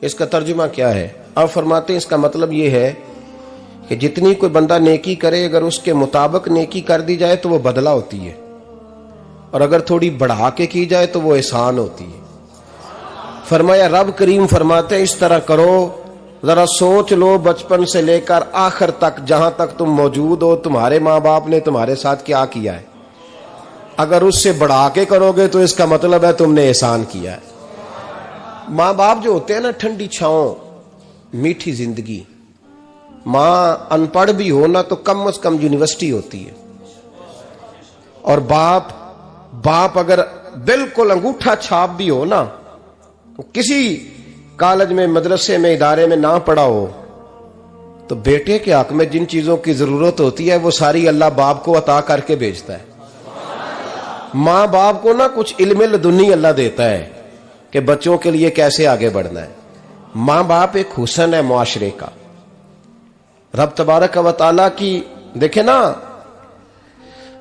اس کا ترجمہ کیا ہے؟ آپ فرماتے ہیں اس کا مطلب یہ ہے کہ جتنی کوئی بندہ نیکی کرے اگر اس کے مطابق نیکی کر دی جائے تو وہ بدلہ ہوتی ہے، اور اگر تھوڑی بڑھا کے کی جائے تو وہ احسان ہوتی ہے۔ فرمایا رب کریم فرماتے ہیں اس طرح کرو، ذرا سوچ لو بچپن سے لے کر آخر تک جہاں تک تم موجود ہو تمہارے ماں باپ نے تمہارے ساتھ کیا کیا ہے۔ اگر اس سے بڑھا کے کرو گے تو اس کا مطلب ہے تم نے احسان کیا ہے۔ ماں باپ جو ہوتے ہیں نا، ٹھنڈی چھاؤں، میٹھی زندگی۔ ماں ان پڑھ بھی ہو نا تو کم از کم یونیورسٹی ہوتی ہے، اور باپ اگر بالکل انگوٹھا چھاپ بھی ہو نا، کسی کالج میں مدرسے میں ادارے میں نہ پڑھا ہو، تو بیٹے کے حق میں جن چیزوں کی ضرورت ہوتی ہے وہ ساری اللہ باپ کو عطا کر کے بھیجتا ہے۔ ماں باپ کو نا کچھ علم لدنی اللہ دیتا ہے کہ بچوں کے لیے کیسے آگے بڑھنا ہے۔ ماں باپ ایک حسن ہے معاشرے کا۔ رب تبارک و تعالیٰ کی دیکھیں نا،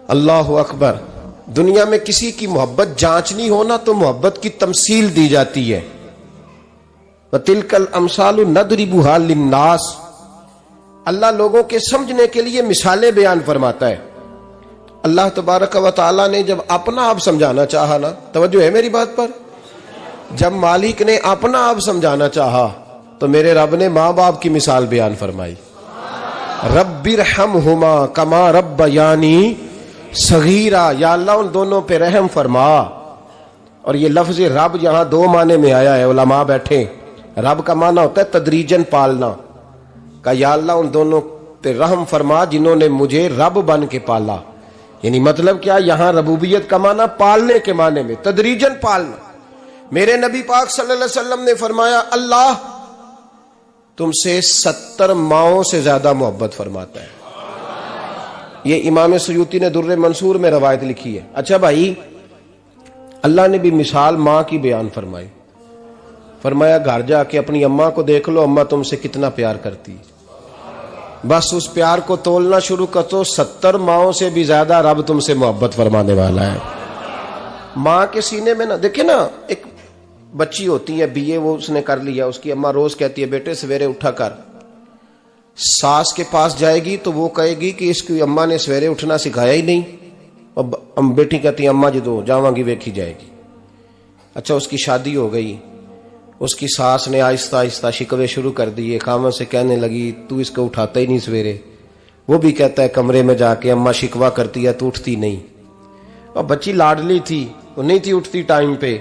اللہ اکبر، دنیا میں کسی کی محبت جانچنی ہو نا تو محبت کی تمثیل دی جاتی ہے۔ وَتِلْكَ الْأَمْثَالُ نَضْرِبُهَا لِلنَّاسِ، اللہ لوگوں کے سمجھنے کے لیے مثالیں بیان فرماتا ہے۔ اللہ تبارک و تعالیٰ نے جب اپنا آپ سمجھانا چاہا نا، توجہ ہے میری بات پر، جب مالک نے اپنا آپ سمجھانا چاہا تو میرے رب نے ماں باپ کی مثال بیان فرمائی۔ رب ارحمہما کما ربیانی صغیرا، یا اللہ ان دونوں پہ رحم فرما۔ اور یہ لفظ رب یہاں دو معنی میں آیا ہے، علماء بیٹھے۔ رب کا معنی ہوتا ہے تدریجن پالنا، کہ یا اللہ ان دونوں پہ رحم فرما جنہوں نے مجھے رب بن کے پالا۔ یعنی مطلب کیا، یہاں ربوبیت کا معنی پالنے کے معنی میں، تدریجن پالنا۔ میرے نبی پاک صلی اللہ علیہ وسلم نے فرمایا اللہ تم سے 70 ماؤں سے زیادہ محبت فرماتا ہے۔ یہ امام سیوطی نے در منصور میں روایت لکھی ہے۔ اچھا بھائی، اللہ نے بھی مثال ماں کی بیان فرمائی۔ فرمایا گھر جا کے اپنی اماں کو دیکھ لو، اماں تم سے کتنا پیار کرتی ہے۔ بس اس پیار کو تولنا شروع کر تو 70 ماؤں سے بھی زیادہ رب تم سے محبت فرمانے والا ہے۔ ماں کے سینے میں نا، دیکھیں نا، ایک بچی ہوتی ہے BA، وہ اس نے کر لیا، اس کی اماں روز کہتی ہے بیٹے سویرے اٹھا کر۔ ساس کے پاس جائے گی تو وہ کہے گی کہ اس کی اماں نے سویرے اٹھنا سکھایا ہی نہیں، اور بیٹی کہتی ہے اماں جدو جاواں گی ویکھی جائے گی۔ اچھا اس کی شادی ہو گئی، اس کی ساس نے آہستہ آہستہ شکوے شروع کر دیے، خامن سے کہنے لگی تو اس کو اٹھاتا ہی نہیں سویرے۔ وہ بھی کہتا ہے کمرے میں جا کے اماں شکوہ کرتی ہے تو اٹھتی نہیں۔ اور بچی لاڈلی تھی، وہ نہیں تھی اٹھتی ٹائم پہ۔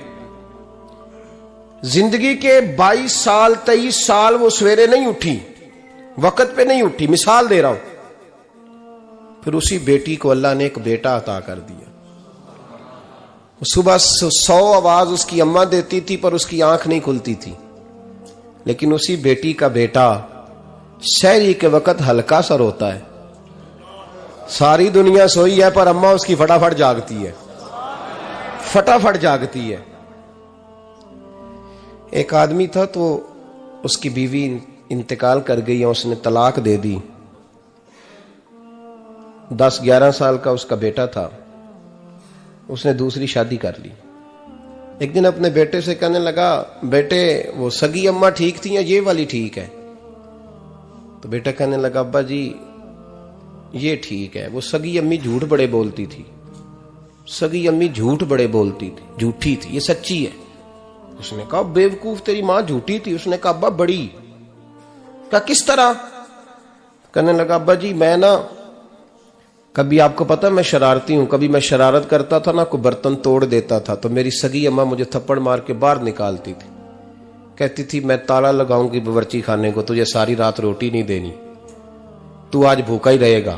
زندگی کے 22 سال 23 سال وہ سویرے نہیں اٹھی، وقت پہ نہیں اٹھی، مثال دے رہا ہوں۔ پھر اسی بیٹی کو اللہ نے ایک بیٹا عطا کر دیا۔ صبح 100 آواز اس کی اماں دیتی تھی پر اس کی آنکھ نہیں کھلتی تھی، لیکن اسی بیٹی کا بیٹا سحری کے وقت ہلکا سا روتا ہے، ساری دنیا سوئی ہے پر اماں اس کی فٹافٹ جاگتی ہے، فٹافٹ جاگتی ہے۔ ایک آدمی تھا تو اس کی بیوی انتقال کر گئی اور اس نے طلاق دے دی۔ 10-11 سال کا اس کا بیٹا تھا، اس نے دوسری شادی کر لی۔ ایک دن اپنے بیٹے سے کہنے لگا بیٹے وہ سگی اماں ٹھیک تھی یا یہ والی ٹھیک ہے؟ تو بیٹا کہنے لگا ابا جی یہ ٹھیک ہے، وہ سگی امی جھوٹ بڑے بولتی تھی، سگی امی جھوٹ بڑے بولتی تھی، جھوٹی تھی، یہ سچی ہے۔ اس نے کہا بیوقوف تیری ماں جھوٹی تھی؟ اس نے کہا ابا بڑی۔ کہا کس طرح؟ کہنے لگا ابا جی میں نا کبھی، آپ کو پتا میں شرارتی ہوں، کبھی میں شرارت کرتا تھا نا، کوئی برتن توڑ دیتا تھا تو میری سگی اماں مجھے تھپڑ مار کے باہر نکالتی تھی، کہتی تھی میں تالا لگاؤں گی باورچی خانے کو، تجھے ساری رات روٹی نہیں دینی، تو آج بھوکا ہی رہے گا،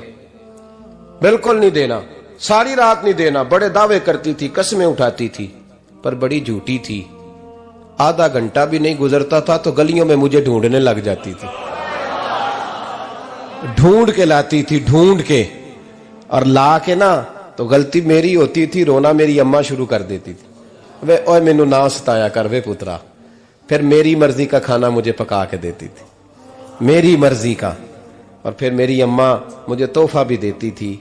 بالکل نہیں دینا، ساری رات نہیں دینا۔ بڑے دعوے کرتی تھی، قسمیں اٹھاتی تھی، پر بڑی جھوٹی تھی۔ آدھا گھنٹہ بھی نہیں گزرتا تھا تو گلیوں میں مجھے ڈھونڈنے لگ جاتی تھی، ڈھونڈ کے لاتی تھی، ڈھونڈ کے، اور لا کے نا تو غلطی میری ہوتی تھی، رونا میری اماں شروع کر دیتی تھی، وے اوے مینوں نہ ستایا کر وے پترا۔ پھر میری مرضی کا کھانا مجھے پکا کے دیتی تھی، میری مرضی کا، اور پھر میری اماں مجھے تحفہ بھی دیتی تھی۔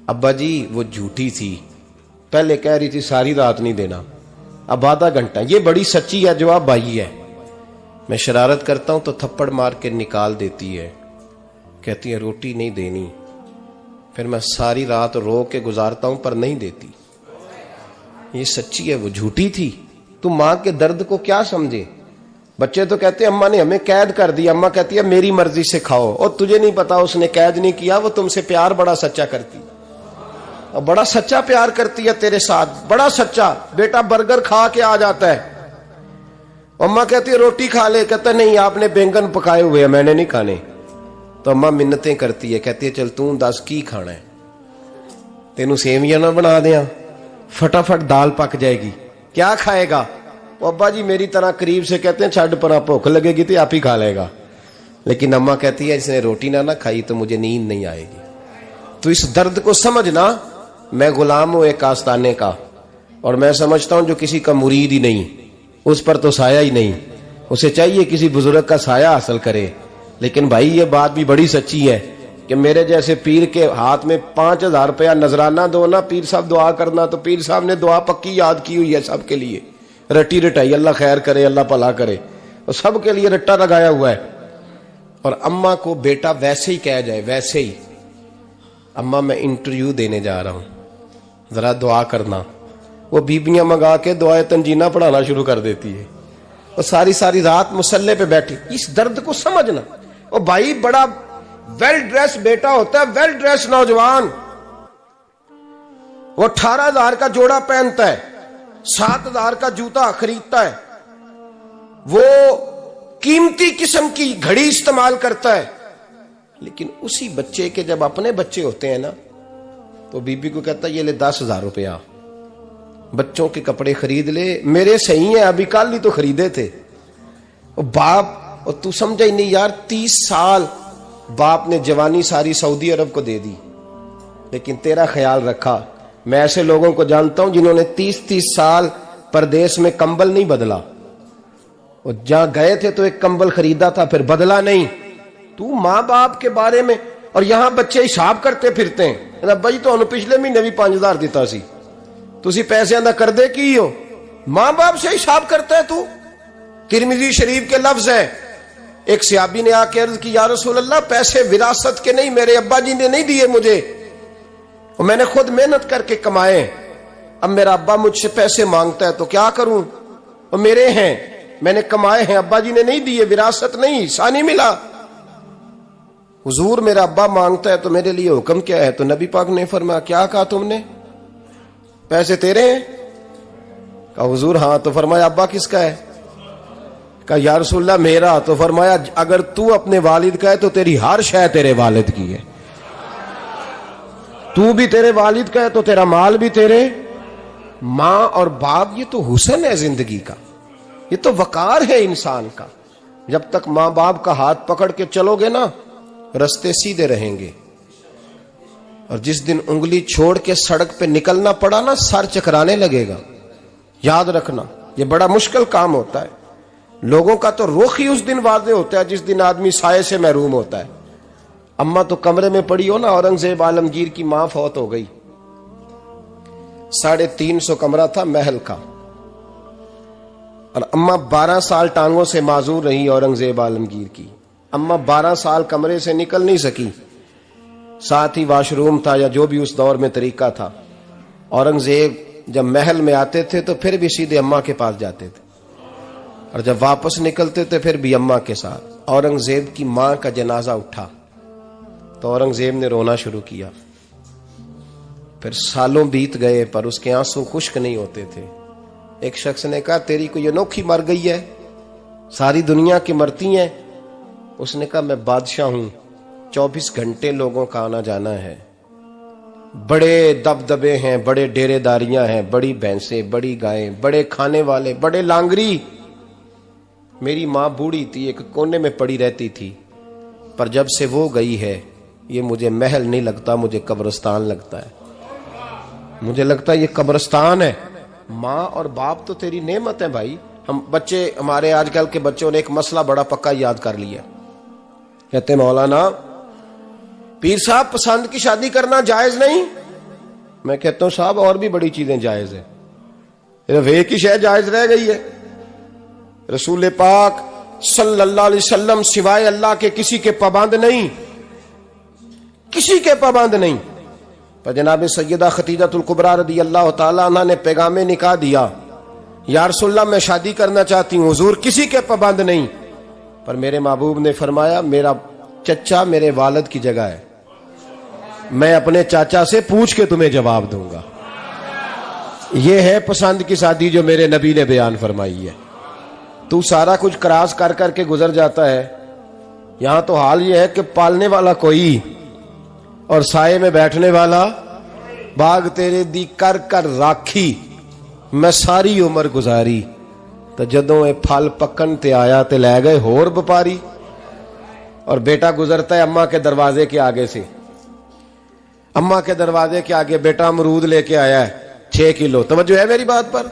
ابا جی وہ جھوٹی تھی، پہلے کہہ رہی تھی ساری رات نہیں دینا، اب آدھا گھنٹہ، یہ بڑی سچی ہے جواب بھائی ہے۔ میں شرارت کرتا ہوں تو تھپڑ مار کے نکال دیتی ہے، کہتی ہے روٹی نہیں دینی، پھر میں ساری رات رو کے گزارتا ہوں پر نہیں دیتی۔ یہ سچی ہے، وہ جھوٹی تھی۔ تو ماں کے درد کو کیا سمجھے؟ بچے تو کہتے ہیں اماں نے ہمیں قید کر دیا، اماں کہتی ہے میری مرضی سے کھاؤ، اور تجھے نہیں پتا اس نے قید نہیں کیا، وہ تم سے پیار بڑا سچا کرتی، اور بڑا سچا پیار کرتی ہے تیرے ساتھ، بڑا سچا۔ بیٹا برگر کھا کے آ جاتا ہے، اماں کہتی ہے روٹی کھا لے، کہتا ہے نہیں آپ نے بینگن پکائے ہوئے ہیں میں نے نہیں کھانے، تو اماں منتیں کرتی ہے، کہتی ہے چل توں دس کی کھانا ہے، تینوں سیویاں نہ بنا دیاں، فٹافٹ دال پک جائے گی، کیا کھائے گا؟ ابا جی میری طرح قریب سے کہتے ہیں چھڈ پرا، بھوک لگے گی تو آپ ہی کھا لے گا، لیکن اماں کہتی ہے اس نے روٹی نہ کھائی تو مجھے نیند نہیں آئے گی۔ تو اس درد کو سمجھنا، میں غلام ہوں ایک آستانے کا، اور میں سمجھتا ہوں جو کسی کا مرید ہی نہیں اس پر تو سایہ ہی نہیں، اسے چاہیے کسی بزرگ کا سایہ حاصل کرے۔ لیکن بھائی یہ بات بھی بڑی سچی ہے کہ میرے جیسے پیر کے ہاتھ میں 5000 روپیہ نذرانہ دو نا، پیر صاحب دعا کرنا، تو پیر صاحب نے دعا پکی یاد کی ہوئی ہے سب کے لیے، رٹی رٹائی، اللہ خیر کرے اللہ بھلا کرے، اور سب کے لیے رٹا لگایا ہوا ہے۔ اور اماں کو بیٹا ویسے ہی کہہ جائے، ویسے ہی اماں میں انٹرویو دینے جا رہا ہوں ذرا دعا کرنا، وہ بیبیاں منگا کے دعائے تنجینہ پڑھانا شروع کر دیتی ہے، اور ساری ساری رات مسلح پہ بیٹھی۔ اس درد کو سمجھنا۔ اور بھائی بڑا ویل ڈریس بیٹا ہوتا ہے، ویل ڈریس نوجوان، وہ 18,000 کا جوڑا پہنتا ہے، 7,000 کا جوتا خریدتا ہے، وہ قیمتی قسم کی گھڑی استعمال کرتا ہے، لیکن اسی بچے کے جب اپنے بچے ہوتے ہیں نا تو بی بی کو کہتا ہے یہ لے 10,000 روپیہ، بچوں کے کپڑے خرید لے، میرے صحیح ہیں ابھی کل ہی تو خریدے تھے۔ اور باپ، اور تو سمجھا ہی نہیں یار، 30 سال باپ نے جوانی ساری سعودی عرب کو دے دی، لیکن تیرا خیال رکھا۔ میں ایسے لوگوں کو جانتا ہوں جنہوں نے 30 سال پردیس میں کمبل نہیں بدلا، اور جہاں گئے تھے تو ایک کمبل خریدا تھا پھر بدلا نہیں۔ تو ماں باپ کے بارے میں، اور یہاں بچے حساب کرتے پھرتے ہیں، بھائی تو پچھلے مہینے بھی 5,000 دیتا سی، تسی پیسے اندر کر دے کی ہو، ماں باپ سے حساب کرتا ہے تو۔ ترمذی شریف کے لفظ ہیں، ایک صحابی نے آ کے عرض کی یا رسول اللہ پیسے وراثت کے نہیں، میرے ابا جی نے نہیں دیے مجھے، اور میں نے خود محنت کر کے کمائے، اب میرا ابا مجھ سے پیسے مانگتا ہے تو کیا کروں، اور میرے ہیں، میں نے کمائے ہیں، ابا جی نے نہیں دیے، وراثت نہیں، حصہ نہیں ملا۔ حضور میرا ابا مانگتا ہے تو میرے لیے حکم کیا ہے؟ تو نبی پاک نے فرمایا کیا کہا تم نے؟ پیسے تیرے ہیں؟ کہا حضور ہاں۔ تو فرمایا ابا کس کا ہے؟ کہا یا رسول اللہ میرا۔ تو فرمایا اگر تو اپنے والد کا ہے تو تیری ہر شے تیرے والد کی ہے، تو بھی تیرے والد کا ہے تو تیرا مال بھی تیرے۔ ماں اور باپ یہ تو حسن ہے زندگی کا، یہ تو وقار ہے انسان کا۔ جب تک ماں باپ کا ہاتھ پکڑ کے چلو گے نا رستے سیدھے رہیں گے، اور جس دن انگلی چھوڑ کے سڑک پہ نکلنا پڑا نا سر چکرانے لگے گا۔ یاد رکھنا یہ بڑا مشکل کام ہوتا ہے۔ لوگوں کا تو رخ ہی اس دن واضح ہوتا ہے جس دن آدمی سائے سے محروم ہوتا ہے۔ اماں تو کمرے میں پڑی ہو نا، اورنگزیب عالمگیر کی ماں فوت ہو گئی، 350 کمرہ تھا محل کا، اور اماں 12 سال ٹانگوں سے معذور رہی اورنگزیب عالمگیر کی۔ اماں 12 سال کمرے سے نکل نہیں سکی، ساتھ ہی واش روم تھا یا جو بھی اس دور میں طریقہ تھا۔ اورنگزیب جب محل میں آتے تھے تو پھر بھی سیدھے اماں کے پاس جاتے تھے، اور جب واپس نکلتے تھے پھر بھی اماں کے ساتھ۔ اورنگزیب کی ماں کا جنازہ اٹھا تو اورنگزیب نے رونا شروع کیا، پھر سالوں بیت گئے پر اس کے آنسو خشک نہیں ہوتے تھے۔ ایک شخص نے کہا تیری کوئی انوکھی مر گئی ہے، ساری دنیا کی مرتی ہیں؟ اس نے کہا میں بادشاہ ہوں، 24 گھنٹے لوگوں کا آنا جانا ہے، بڑے دبدبے ہیں، بڑے ڈیرے داریاں ہیں، بڑی بھینسیں، بڑی گائیں، بڑے کھانے والے، بڑے لانگری۔ میری ماں بوڑھی تھی، ایک کونے میں پڑی رہتی تھی، پر جب سے وہ گئی ہے یہ مجھے محل نہیں لگتا، مجھے قبرستان لگتا ہے، مجھے لگتا ہے یہ قبرستان ہے۔ ماں اور باپ تو تیری نعمت ہے بھائی۔ ہم بچے، ہمارے آج کل کے بچوں نے ایک مسئلہ بڑا پکا یاد کر لیا، کہتے مولانا پیر صاحب پسند کی شادی کرنا جائز نہیں؟ میں کہتا ہوں صاحب اور بھی بڑی چیزیں جائز ہیں، صرف ایک ہی شے جائز رہ گئی ہے۔ رسول پاک صلی اللہ علیہ وسلم سوائے اللہ کے کسی کے پابند نہیں، کسی کے پابند نہیں۔ پر جناب سیدہ خدیجہ الکبریٰ رضی اللہ تعالی عنہ نے پیغام نکاح دیا، یا رسول اللہ میں شادی کرنا چاہتی ہوں، حضور کسی کے پابند نہیں۔ پر میرے محبوب نے فرمایا میرا چچا میرے والد کی جگہ ہے، میں اپنے چاچا سے پوچھ کے تمہیں جواب دوں گا۔ یہ ہے پسند کی شادی جو میرے نبی نے بیان فرمائی ہے۔ تو سارا کچھ کراس کر کر کے گزر جاتا ہے، یہاں تو حال یہ ہے کہ پالنے والا کوئی اور سائے میں بیٹھنے والا، باغ تیرے دی کر کر راکھی میں ساری عمر گزاری، تو جدوں اے پھل پکن تے آیا تے لے گئے ہور بپاری۔ اور بیٹا گزرتا ہے اماں کے دروازے کے آگے سے، اماں کے دروازے کے آگے بیٹا امرود لے کے آیا ہے 6 کلو۔ توجہ ہے میری بات پر؟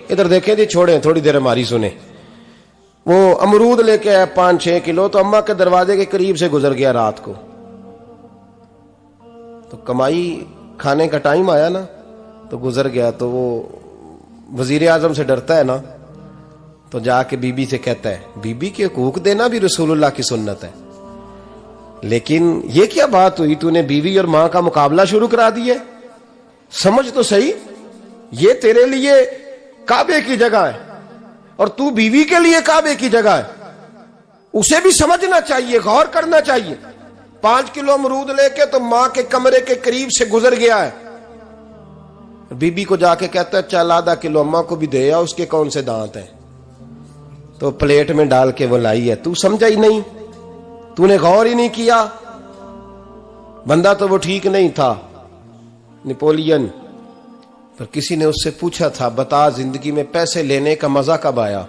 ادھر دیکھیں جی، چھوڑیں تھوڑی دیر ہماری سنیں۔ وہ امرود لے کے آیا 5-6 کلو، تو اماں کے دروازے کے قریب سے گزر گیا رات کو، تو کمائی کھانے کا ٹائم آیا نا، تو گزر گیا۔ تو وہ وزیر اعظم سے ڈرتا ہے نا، تو جا کے بی بی سے کہتا ہے بی بی کے حقوق دینا بھی رسول اللہ کی سنت ہے، لیکن یہ کیا بات ہوئی، تو نے بیوی اور ماں کا مقابلہ شروع کرا دی ہے؟ سمجھ تو صحیح، یہ تیرے لیے کعبے کی جگہ ہے اور تو بیوی کے لیے کعبے کی جگہ ہے، اسے بھی سمجھنا چاہیے، غور کرنا چاہیے۔ 5 کلو امرود لے کے تو ماں کے کمرے کے قریب سے گزر گیا ہے، بی بی کو جا کے کہتا ہے چل آدھا کلو اماں کو بھی دے آ، اس کے کون سے دانت ہیں، تو پلیٹ میں ڈال کے وہ لائی ہے۔ تو سمجھا ہی نہیں، تو نے غور ہی نہیں کیا۔ بندہ تو وہ ٹھیک نہیں تھا، نپولین، پر کسی نے اس سے پوچھا تھا بتا زندگی میں پیسے لینے کا مزہ کب آیا؟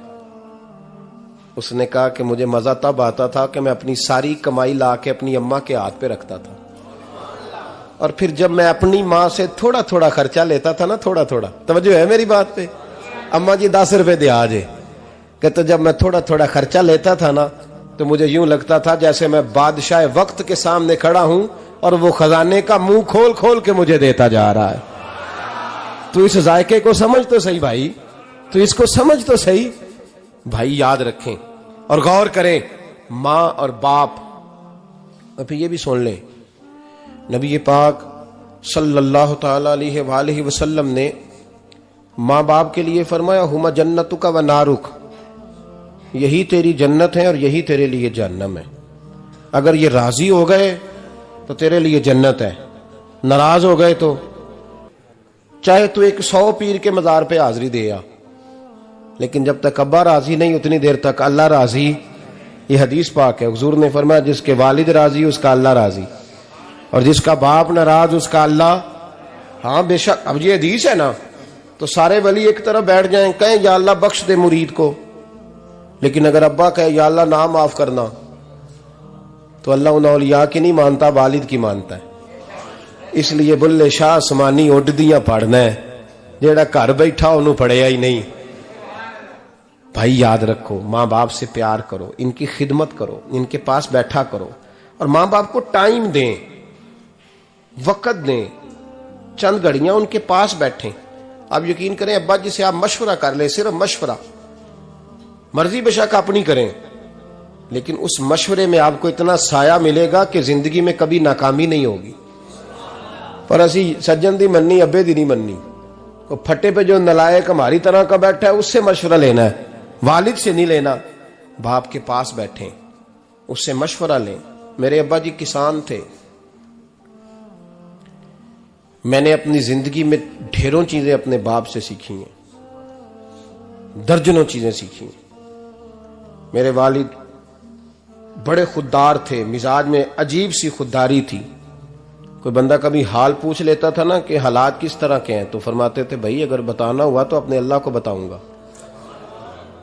اس نے کہا کہ مجھے مزہ تب آتا تھا کہ میں اپنی ساری کمائی لا کے اپنی اماں کے ہاتھ پہ رکھتا تھا، اور پھر جب میں اپنی ماں سے تھوڑا تھوڑا خرچہ لیتا تھا نا، تھوڑا تھوڑا، توجہ ہے میری بات پہ؟ اماں جی 10 روپے دے آجے، کہ تو جب میں تھوڑا تھوڑا خرچہ لیتا تھا نا، تو مجھے یوں لگتا تھا جیسے میں بادشاہ وقت کے سامنے کھڑا ہوں اور وہ خزانے کا منہ کھول کھول کے مجھے دیتا جا رہا ہے۔ تو اس ذائقے کو سمجھ تو صحیح بھائی، تو اس کو سمجھ تو صحیح بھائی۔ یاد رکھیں اور غور کریں، ماں اور باپ۔ اور پھر یہ بھی سن لیں، نبی پاک صلی اللہ تعالی علیہ وآلہ وسلم نے ماں باپ کے لیے فرمایا ہما جنتک و نارک، یہی تیری جنت ہے اور یہی تیرے لیے جہنم ہے۔ اگر یہ راضی ہو گئے تو تیرے لیے جنت ہے، ناراض ہو گئے تو چاہے تو 100 پیر کے مزار پہ حاضری دے آ، لیکن جب تک ابا راضی نہیں اتنی دیر تک اللہ راضی۔ یہ حدیث پاک ہے، حضور نے فرمایا جس کے والد راضی اس کا اللہ راضی، اور جس کا باپ ناراض اس کا اللہ۔ ہاں بے شک، اب یہ حدیث ہے نا، تو سارے ولی ایک طرف بیٹھ جائیں، کہیں یا اللہ بخش دے مرید کو، لیکن اگر ابا کہے یا اللہ نہ معاف کرنا، تو اللہ ان اولیاء کی نہیں مانتا، والد کی مانتا ہے۔ اس لیے بلے شاہ آسمانی اڈدیاں پڑھنا ہے، جیڑا گھر بیٹھا انہوں پڑھیا ہی نہیں۔ بھائی یاد رکھو، ماں باپ سے پیار کرو، ان کی خدمت کرو، ان کے پاس بیٹھا کرو، اور ماں باپ کو ٹائم دیں، وقت دیں، چند گھڑیاں ان کے پاس بیٹھیں۔ آپ یقین کریں ابا جی سے آپ مشورہ کر لیں، صرف مشورہ، مرضی بے شک اپنی کریں، لیکن اس مشورے میں آپ کو اتنا سایہ ملے گا کہ زندگی میں کبھی ناکامی نہیں ہوگی۔ پر اسی سجن دی مننی ابے دی نہیں مننی، وہ پھٹے پہ جو نلائق ہماری طرح کا بیٹھا ہے اس سے مشورہ لینا ہے، والد سے نہیں لینا۔ باپ کے پاس بیٹھیں، اس سے مشورہ لیں۔ میرے ابا جی کسان تھے، میں نے اپنی زندگی میں ڈھیروں چیزیں اپنے باپ سے سیکھی ہیں، درجنوں چیزیں سیکھی ہیں۔ میرے والد بڑے خوددار تھے، مزاج میں عجیب سی خودداری تھی۔ کوئی بندہ کبھی حال پوچھ لیتا تھا نا کہ حالات کس طرح کے ہیں، تو فرماتے تھے بھائی اگر بتانا ہوا تو اپنے اللہ کو بتاؤں گا۔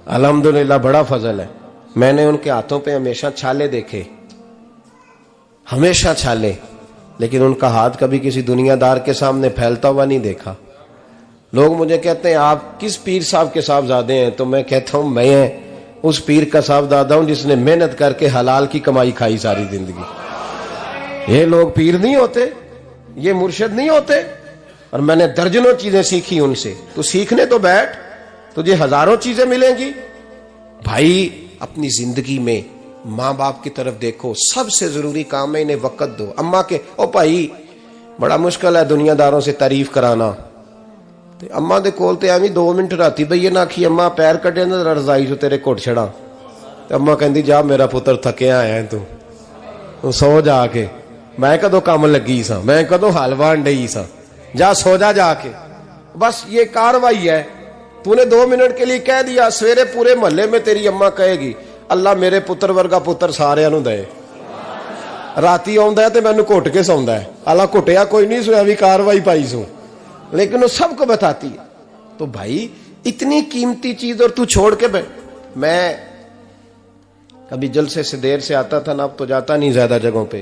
الحمدللہ بڑا فضل ہے، میں نے ان کے ہاتھوں پہ ہمیشہ چھالے دیکھے، ہمیشہ چھالے، لیکن ان کا ہاتھ کبھی کسی دنیا دار کے سامنے پھیلتا ہوا نہیں دیکھا۔ لوگ مجھے کہتے ہیں آپ کس پیر صاحب کے صاحبزادے ہیں، تو میں کہتا ہوں میں اس پیر کا صاحبزادہ ہوں جس نے محنت کر کے حلال کی کمائی کھائی ساری زندگی۔ یہ لوگ پیر نہیں ہوتے، یہ مرشد نہیں ہوتے، اور میں نے درجنوں چیزیں سیکھی ان سے۔ تو سیکھنے تو بیٹھ، تجھے ہزاروں چیزیں ملیں گی۔ بھائی اپنی زندگی میں ماں باپ کی طرف دیکھو، سب سے ضروری کام ہے انہیں وقت دو. اماں کے او بھائی بڑا مشکل ہے دنیا داروں سے تعریف کرانا. تے اماں دے کول تے ایویں 2 منٹ راتی بھئی نہ آکھی اماں پیر کٹے نہ رضائی جو تیرے گھٹ چھڑا. تے اماں کہندی جا میرا پتر تھکیا آیا ہے تو سو جا کے. میں کدو کام لگی سا، میں کدو حلوہ انڈئی سا، جا سو جا کے. بس یہ کاروائی ہے. تو نے 2 منٹ کے لیے کہہ دیا، سویرے پورے محلے میں تیری اماں کہے گی اللہ میرے پتر ورگا پتر سارے نو دے. راتی آندا ہے تے مینوں گھٹ کے سوندا ہے، اللہ گھٹیا کوئی نہیں سویا بھی کاروائی پائی سو، لیکن وہ سب کو بتاتی ہے. تو بھائی اتنی قیمتی چیز اور تو چھوڑ کے میں کبھی جلسے سے دیر سے آتا تھا نا، اب تو جاتا نہیں زیادہ جگہوں پہ.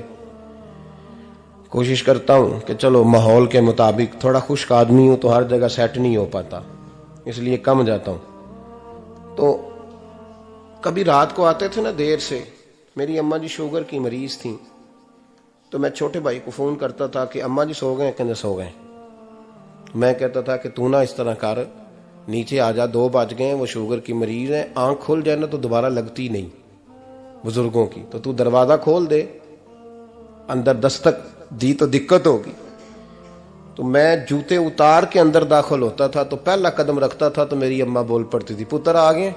کوشش کرتا ہوں کہ چلو ماحول کے مطابق، تھوڑا خشک آدمی ہوں تو ہر جگہ سیٹ نہیں ہو پاتا، اس لیے کم جاتا ہوں. تو کبھی رات کو آتے تھے نا دیر سے، میری اماں جی شوگر کی مریض تھیں، تو میں چھوٹے بھائی کو فون کرتا تھا کہ اماں جی سو گئے، کہنے سو گئے. میں کہتا تھا کہ تو نہ اس طرح کر، نیچے آ جا، 2 بج گئے، وہ شوگر کی مریض ہیں، آنکھ کھل جائے نا تو دوبارہ لگتی نہیں بزرگوں کی، تو دروازہ کھول دے، اندر دستک دی تو دقت ہوگی. تو میں جوتے اتار کے اندر داخل ہوتا تھا تو پہلا قدم رکھتا تھا تو میری اماں بول پڑتی تھی پتر آ گئے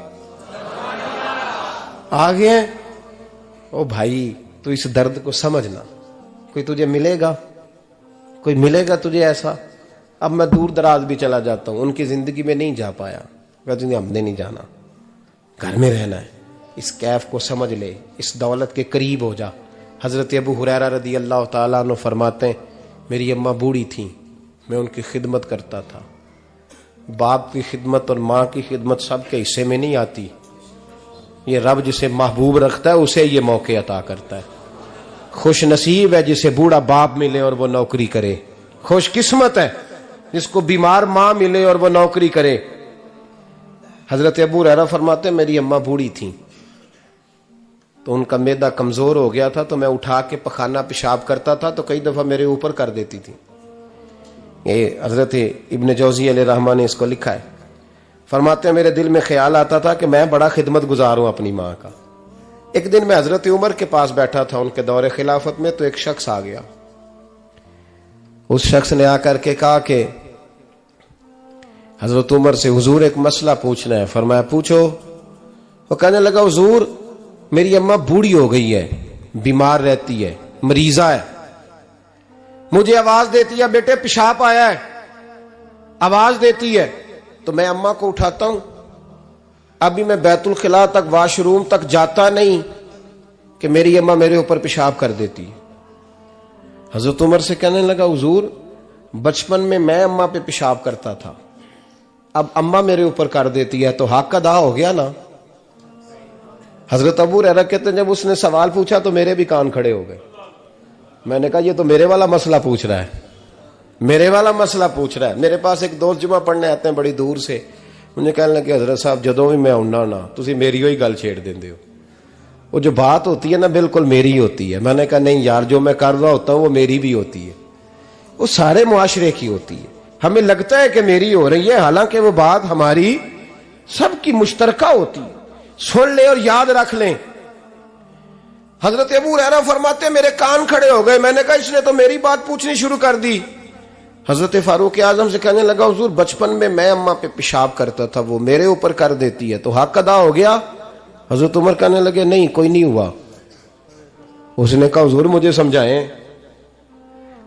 آ گئے. او بھائی تو اس درد کو سمجھنا، کوئی تجھے ملے گا، کوئی ملے گا تجھے ایسا. اب میں دور دراز بھی چلا جاتا ہوں، ان کی زندگی میں نہیں جا پایا، کہتے ہیں ہم نے نہیں جانا، گھر میں رہنا ہے. اس کیف کو سمجھ لے، اس دولت کے قریب ہو جا. حضرت ابو ہریرہ رضی اللہ تعالیٰ عنہ فرماتے ہیں میری اماں بوڑھی تھیں، میں ان کی خدمت کرتا تھا. باپ کی خدمت اور ماں کی خدمت سب کے حصے میں نہیں آتی، یہ رب جسے محبوب رکھتا ہے اسے یہ موقع عطا کرتا ہے. خوش نصیب ہے جسے بوڑھا باپ ملے اور وہ نوکری کرے، خوش قسمت ہے جس کو بیمار ماں ملے اور وہ نوکری کرے. حضرت ابو ہریرہ فرماتے ہیں میری اماں بوڑھی تھیں تو ان کا معدہ کمزور ہو گیا تھا، تو میں اٹھا کے پخانہ پیشاب کرتا تھا تو کئی دفعہ میرے اوپر کر دیتی تھی. یہ حضرت ابن جوزی علیہ رحمہ نے اس کو لکھا ہے. فرماتے ہیں میرے دل میں خیال آتا تھا کہ میں بڑا خدمت گزار ہوں اپنی ماں کا. ایک دن میں حضرت عمر کے پاس بیٹھا تھا ان کے دور خلافت میں، تو ایک شخص آ گیا. اس شخص نے آ کر کے کہا کہ حضرت عمر سے حضور ایک مسئلہ پوچھنا ہے. فرمایا پوچھو. وہ کہنے لگا حضور میری اماں بوڑھی ہو گئی ہے، بیمار رہتی ہے، مریضہ ہے، مجھے آواز دیتی ہے بیٹے پیشاب آیا ہے، آواز دیتی ہے تو میں اماں کو اٹھاتا ہوں. ابھی میں بیت الخلاء تک، واش روم تک جاتا نہیں کہ میری اماں میرے اوپر پیشاب کر دیتی ہے. حضرت عمر سے کہنے لگا حضور بچپن میں اماں پہ پیشاب کرتا تھا، اب اماں میرے اوپر کر دیتی ہے تو حق ادا ہو گیا نا. حضرت ابو ہریرہ کہتے ہیں جب اس نے سوال پوچھا تو میرے بھی کان کھڑے ہو گئے. میں نے کہا یہ تو میرے والا مسئلہ پوچھ رہا ہے، میرے والا مسئلہ پوچھ رہا ہے. میرے پاس ایک دوست جمعہ پڑھنے آتے ہیں بڑی دور سے، مجھے کہنے لگے حضرت صاحب جدوں بھی میں آنا نا تسی میری ہوئی گل چھیڑ دیندے ہو، وہ جو بات ہوتی ہے نا بالکل میری ہوتی ہے. میں نے کہا نہیں یار جو میں کر رہا ہوتا ہوں وہ میری بھی ہوتی ہے، وہ سارے معاشرے کی ہوتی ہے. ہمیں لگتا ہے کہ میری ہو رہی ہے، حالانکہ وہ بات ہماری سب کی مشترکہ ہوتی ہے. سن لے اور یاد رکھ لیں. حضرت ابو ہریرہ فرماتے میرے کان کھڑے ہو گئے. میں نے کہا اس نے تو میری بات پوچھنی شروع کر دی. حضرت فاروق اعظم سے کہنے لگا حضور بچپن میں اماں پہ پیشاب کرتا تھا، وہ میرے اوپر کر دیتی ہے تو حق ادا ہو گیا. حضرت عمر کہنے لگے نہیں کوئی نہیں ہوا. اس نے کہا حضور مجھے سمجھائیں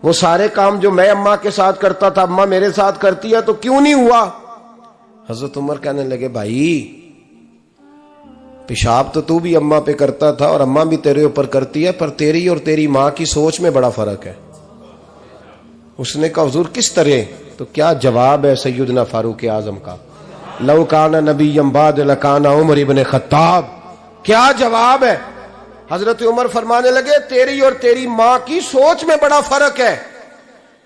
وہ سارے کام جو میں اماں کے ساتھ کرتا تھا اماں میرے ساتھ کرتی ہے تو کیوں نہیں ہوا. حضرت عمر کہنے لگے بھائی پیشاب تو بھی اماں پہ کرتا تھا اور اماں بھی تیرے اوپر کرتی ہے، پر تیری اور تیری ماں کی سوچ میں بڑا فرق ہے. اس نے کہا حضور کس طرح؟ تو کیا جواب ہے سیدنا فاروق اعظم کا، لو کان نبی بعد لکان عمر ابن خطاب. کیا جواب ہے؟ حضرت عمر فرمانے لگے تیری اور تیری ماں کی سوچ میں بڑا فرق ہے.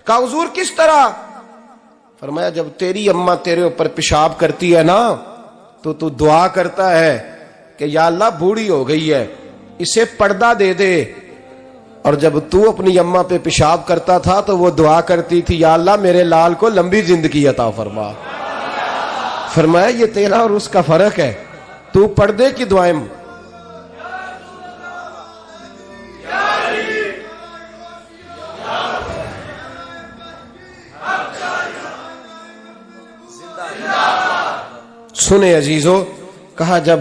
کہا حضور کس طرح؟ فرمایا جب تیری اماں تیرے اوپر پیشاب کرتی ہے نا تو دعا کرتا ہے کہ یا اللہ بوڑھی ہو گئی ہے اسے پردہ دے دے، اور جب تو اپنی اماں پہ پیشاب کرتا تھا تو وہ دعا کرتی تھی یا اللہ میرے لال کو لمبی زندگی عطا فرما. فرمایا یہ تیرا اور اس کا فرق ہے، تو پردے کی دعائیں سنے عزیزو، کہا جب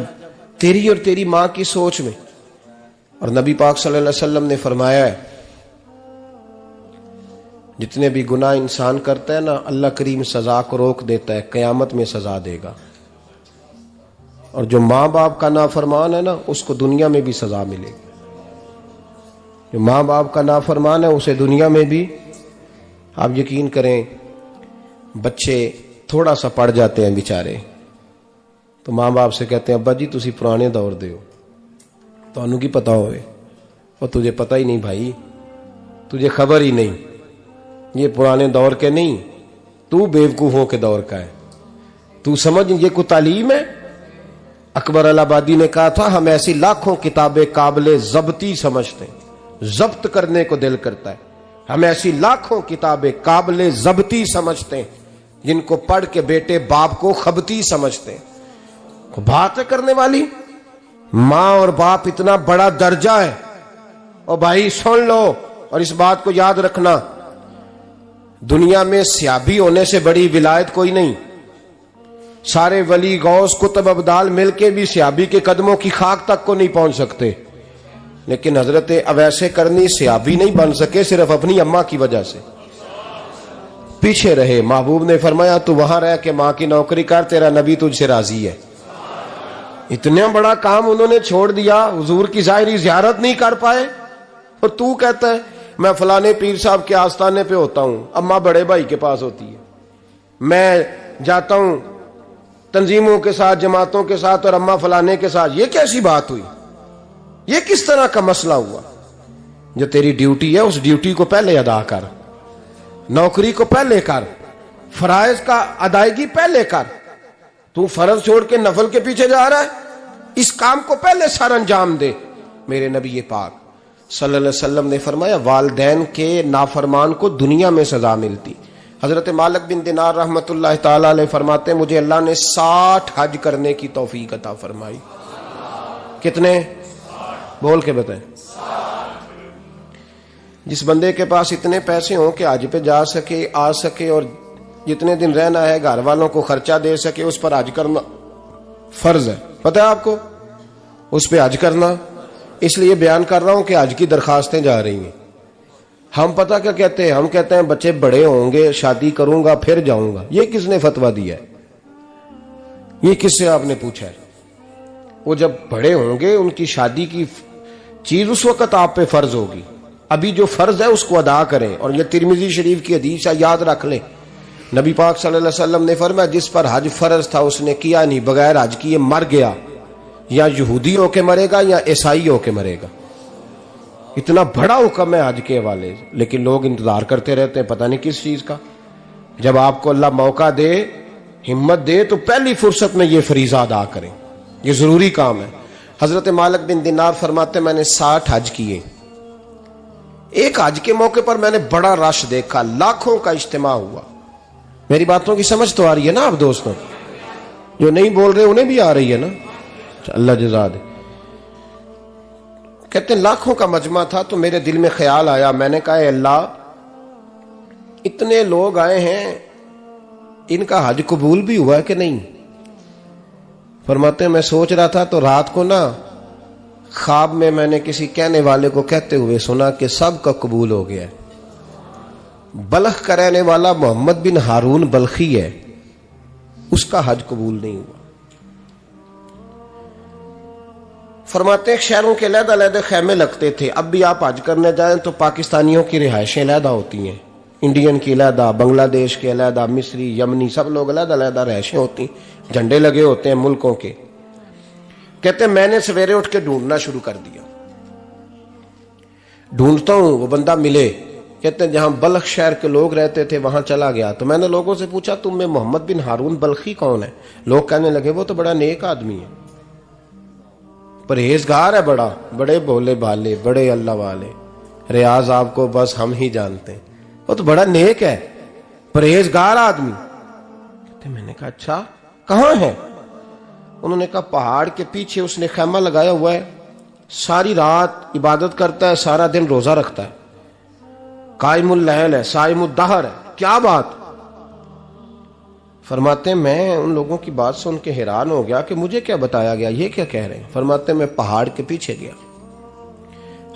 تیری اور تیری ماں کی سوچ میں، اور نبی پاک صلی اللہ علیہ وسلم نے فرمایا ہے جتنے بھی گناہ انسان کرتا ہے نا، اللہ کریم سزا کو روک دیتا ہے، قیامت میں سزا دے گا، اور جو ماں باپ کا نافرمان ہے نا اس کو دنیا میں بھی سزا ملے گی۔ جو ماں باپ کا نافرمان ہے اسے دنیا میں بھی، آپ یقین کریں بچے تھوڑا سا پڑ جاتے ہیں بیچارے تو ماں باپ سے کہتے ہیں ابا جی تسی پرانے دور دے ہو، تو انہوں کی پتا ہوئے، اور تجھے پتہ ہی نہیں بھائی، تجھے خبر ہی نہیں، یہ پرانے دور کے نہیں، تو بیوقوفوں کے دور کا ہے، تو سمجھ یہ کوئی تعلیم ہے۔ اکبر الہآبادی نے کہا تھا ہم ایسی لاکھوں کتابیں قابل ضبطی سمجھتے ہیں، ضبط کرنے کو دل کرتا ہے، ہم ایسی لاکھوں کتابیں قابل ضبطی سمجھتے ہیں جن کو پڑھ کے بیٹے باپ کو خبتی سمجھتے ہیں۔ بات ہے کرنے والی، ماں اور باپ اتنا بڑا درجہ ہے، اور بھائی سن لو اور اس بات کو یاد رکھنا، دنیا میں سیابی ہونے سے بڑی ولایت کوئی نہیں، سارے ولی غوث کتب ابدال مل کے بھی سیابی کے قدموں کی خاک تک کو نہیں پہنچ سکتے، لیکن حضرت اویس کرنی سیابی نہیں بن سکے صرف اپنی اماں کی وجہ سے، پیچھے رہے۔ محبوب نے فرمایا تو وہاں رہ کے ماں کی نوکری کر، تیرا نبی تجھ سے راضی ہے۔ اتنا بڑا کام انہوں نے چھوڑ دیا، حضور کی ظاہری زیارت نہیں کر پائے، اور تو کہتا ہے میں فلانے پیر صاحب کے آستانے پہ ہوتا ہوں، اماں بڑے بھائی کے پاس ہوتی ہے، میں جاتا ہوں تنظیموں کے ساتھ جماعتوں کے ساتھ اور اماں فلانے کے ساتھ، یہ کیسی بات ہوئی؟ یہ کس طرح کا مسئلہ ہوا؟ جو تیری ڈیوٹی ہے اس ڈیوٹی کو پہلے ادا کر، نوکری کو پہلے کر، فرائض کا ادائیگی پہلے کر۔ تو فرض چھوڑ کے نفل کے پیچھے جا رہا ہے، اس کام کو پہلے سر انجام دے۔ میرے نبی پاک صلی اللہ علیہ وسلم نے فرمایا والدین کے نافرمان کو دنیا میں سزا ملتی۔ حضرت مالک بن دینار رحمت اللہ تعالی علیہ فرماتے ہیں مجھے اللہ نے 60 حج کرنے کی توفیق عطا فرمائی۔ کتنے؟ بول کے بتائیں۔ جس بندے کے پاس اتنے پیسے ہوں کہ حج پہ جا سکے، آ سکے، اور جتنے دن رہنا ہے گھر والوں کو خرچہ دے سکے، اس پر حج کرنا فرض ہے۔ پتہ ہے آپ کو اس پہ حج کرنا؟ اس لیے بیان کر رہا ہوں کہ حج کی درخواستیں جا رہی ہیں۔ ہم پتہ کیا کہتے ہیں؟ ہم کہتے ہیں بچے بڑے ہوں گے، شادی کروں گا پھر جاؤں گا۔ یہ کس نے فتویٰ دیا ہے؟ یہ کس سے آپ نے پوچھا ہے؟ وہ جب بڑے ہوں گے ان کی شادی کی چیز اس وقت آپ پہ فرض ہوگی، ابھی جو فرض ہے اس کو ادا کریں۔ اور یہ ترمذی شریف کی حدیث ہے، یاد رکھ لیں، نبی پاک صلی اللہ علیہ وسلم نے فرمایا جس پر حج فرض تھا اس نے کیا نہیں، بغیر حج کیے مر گیا، یا یہودی ہو کے مرے گا یا عیسائی ہو کے مرے گا۔ اتنا بڑا حکم ہے حج کے حوالے سے، لیکن لوگ انتظار کرتے رہتے ہیں پتہ نہیں کس چیز کا۔ جب آپ کو اللہ موقع دے، ہمت دے، تو پہلی فرصت میں یہ فریضہ ادا کریں، یہ ضروری کام ہے۔ حضرت مالک بن دینار فرماتے میں نے 60 حج کیے، ایک حج کے موقع پر میں نے بڑا رش دیکھا، لاکھوں کا اجتماع ہوا۔ میری باتوں کی سمجھ تو آ رہی ہے نا آپ دوستوں؟ جو نہیں بول رہے انہیں بھی آ رہی ہے نا؟ اللہ جزا دے۔ کہتے ہیں لاکھوں کا مجمع تھا، تو میرے دل میں خیال آیا، میں نے کہا اے اللہ اتنے لوگ آئے ہیں، ان کا حج قبول بھی ہوا ہے کہ نہیں؟ فرماتے ہیں میں سوچ رہا تھا تو رات کو نا خواب میں نے کسی کہنے والے کو کہتے ہوئے سنا کہ سب کا قبول ہو گیا ہے۔ بلخ کا رہنے والا محمد بن ہارون بلخی ہے، اس کا حج قبول نہیں ہوا۔ فرماتے ہیں شہروں کے علیحدہ علیحدہ خیمے لگتے تھے، اب بھی آپ حج کرنے جائیں تو پاکستانیوں کی رہائشیں علیحدہ ہوتی ہیں، انڈین کی علیحدہ، بنگلہ دیش کے علیحدہ، مصری، یمنی، سب لوگ علیحدہ علیحدہ رہائشیں ہوتی ہیں، جھنڈے لگے ہوتے ہیں ملکوں کے۔ کہتے ہیں میں نے سویرے اٹھ کے ڈھونڈنا شروع کر دیا، ڈھونڈتا ہوں وہ بندہ ملے۔ کہتے ہیں جہاں بلخ شہر کے لوگ رہتے تھے وہاں چلا گیا، تو میں نے لوگوں سے پوچھا تم میں محمد بن ہارون بلخی کون ہے؟ لوگ کہنے لگے وہ تو بڑا نیک آدمی ہے، پرہیزگار ہے، بڑے بھولے بھالے، بڑے اللہ والے، ریاض آپ کو بس ہم ہی جانتے ہیں، وہ تو بڑا نیک ہے، پرہیزگار آدمی۔ میں نے کہا اچھا کہاں ہے؟ انہوں نے کہا پہاڑ کے پیچھے اس نے خیمہ لگایا ہوا ہے، ساری رات عبادت کرتا ہے، سارا دن روزہ رکھتا ہے، قائم اللیل ہے، صائم الدہر ہے۔ کیا بات؟ فرماتے ہیں میں ان لوگوں کی بات سن کے حیران ہو گیا کہ مجھے کیا بتایا گیا، یہ کیا کہہ رہے ہیں؟ فرماتے ہیں میں پہاڑ کے پیچھے گیا.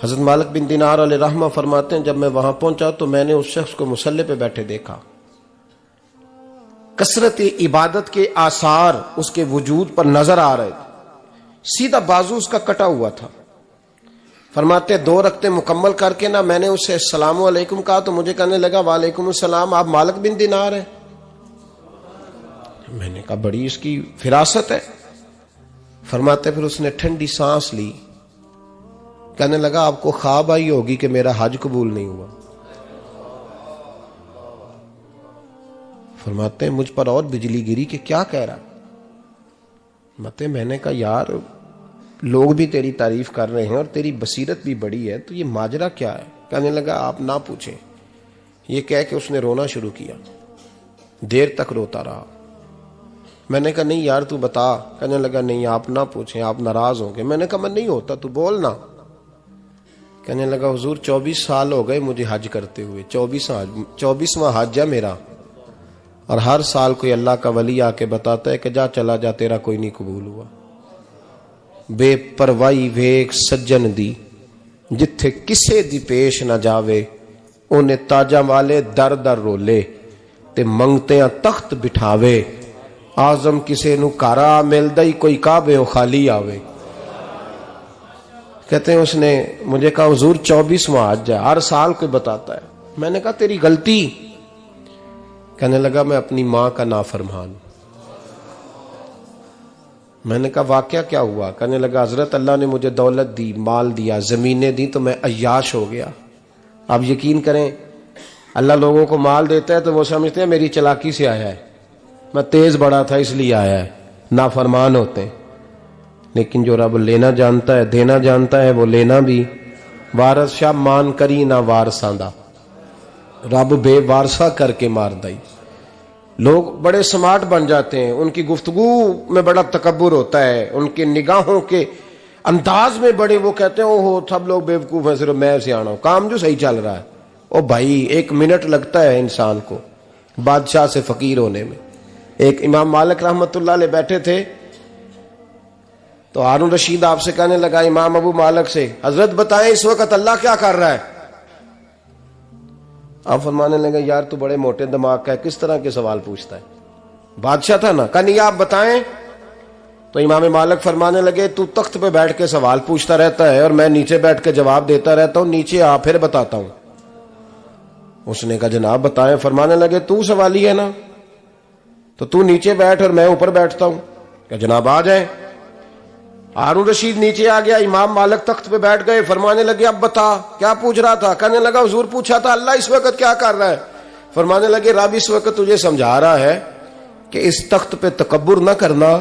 حضرت مالک بن دینار علیہ رحمہ فرماتے ہیں جب میں وہاں پہنچا تو میں نے اس شخص کو مصلی پہ بیٹھے دیکھا. کثرت عبادت کے آثار اس کے وجود پر نظر آ رہے تھے. سیدھا بازو اس کا کٹا ہوا تھا. فرماتے 2 رکعتیں مکمل کر کے نا میں نے اسے السلام علیکم کہا تو مجھے کہنے لگا وعلیکم السلام، آپ مالک بن دینار ہیں؟ میں نے کہا بڑی اس کی فراست ہے. فرماتے پھر اس نے ٹھنڈی سانس لی، کہنے لگا آپ کو خواب آئی ہوگی کہ میرا حج قبول نہیں ہوا. فرماتے ہیں مجھ پر اور بجلی گری کہ کیا کہہ رہا. میں نے کہا یار لوگ بھی تیری تعریف کر رہے ہیں اور تیری بصیرت بھی بڑی ہے، تو یہ ماجرا کیا ہے؟ کہنے لگا آپ نہ پوچھیں. یہ کہہ کے اس نے رونا شروع کیا، دیر تک روتا رہا. میں نے کہا نہیں یار تو بتا. کہنے لگا نہیں آپ نہ پوچھیں، آپ ناراض ہوں گے. میں نے کہا میں نہیں ہوتا، تو بولنا. کہنے لگا حضور 24 سال ہو گئے مجھے حج کرتے ہوئے، 24واں حج ہے میرا، اور ہر سال کوئی اللہ کا ولی آ کے بتاتا ہے کہ جا چلا جا تیرا کوئی نہیں قبول ہوا. بے پروائی ویک سجن دی جتھے کسے دی پیش نہ جاوے، اونے تاجاں والے در در رولے تے منگتیاں تخت بٹھاوے. آزم کسے نو کارا ملدا ہی کوئی کعبے او خالی آوے. کہتے ہیں اس نے مجھے کہا حضور 24واں حج ہے، ہر سال کوئی بتاتا ہے. میں نے کہا تیری غلطی. کہنے لگا میں اپنی ماں کا نافرمان. میں نے کہا واقعہ کیا ہوا؟ کہنے لگا حضرت اللہ نے مجھے دولت دی، مال دیا، زمینیں دی تو میں عیاش ہو گیا. آپ یقین کریں اللہ لوگوں کو مال دیتا ہے تو وہ سمجھتے ہیں میری چلاکی سے آیا ہے، میں تیز بڑا تھا اس لیے آیا ہے. نافرمان ہوتے ہیں. لیکن جو رب لینا جانتا ہے دینا جانتا ہے وہ لینا بھی. وارث شاہ مان کری نہ وارثاں دا، رب بے وارثہ کر کے مار دائی. لوگ بڑے سمارٹ بن جاتے ہیں، ان کی گفتگو میں بڑا تکبر ہوتا ہے، ان کے نگاہوں کے انداز میں بڑے وہ کہتے ہیں اوہ سب لوگ بیوقوف ہیں صرف میں سیاںا ہوں، کام جو صحیح چل رہا ہے. او بھائی 1 منٹ لگتا ہے انسان کو بادشاہ سے فقیر ہونے میں. ایک امام مالک رحمت اللہ علیہ بیٹھے تھے تو ہارون رشید آپ سے کہنے لگا امام ابو مالک سے حضرت بتائیں اس وقت اللہ کیا کر رہا ہے؟ آپ فرمانے لگے یار تو بڑے موٹے دماغ کا ہے، کس طرح کے سوال پوچھتا ہے؟ بادشاہ تھا نا. کہا نہیں آپ بتائیں. تو امام مالک فرمانے لگے تو تخت پہ بیٹھ کے سوال پوچھتا رہتا ہے اور میں نیچے بیٹھ کے جواب دیتا رہتا ہوں، نیچے آ پھر بتاتا ہوں. اس نے کہا جناب بتائیں. فرمانے لگے تو سوالی ہے نا، تو تو نیچے بیٹھ اور میں اوپر بیٹھتا ہوں. کہ جناب آ جائیں. ہارون رشید نیچے آ گیا، امام مالک تخت پہ بیٹھ گئے. فرمانے لگے اب بتا کیا پوچھ رہا تھا؟ کہنے لگا حضور پوچھا تھا اللہ اس وقت کیا کر رہا ہے. فرمانے لگے رب اس وقت تجھے سمجھا رہا ہے کہ اس تخت پہ تکبر نہ کرنا،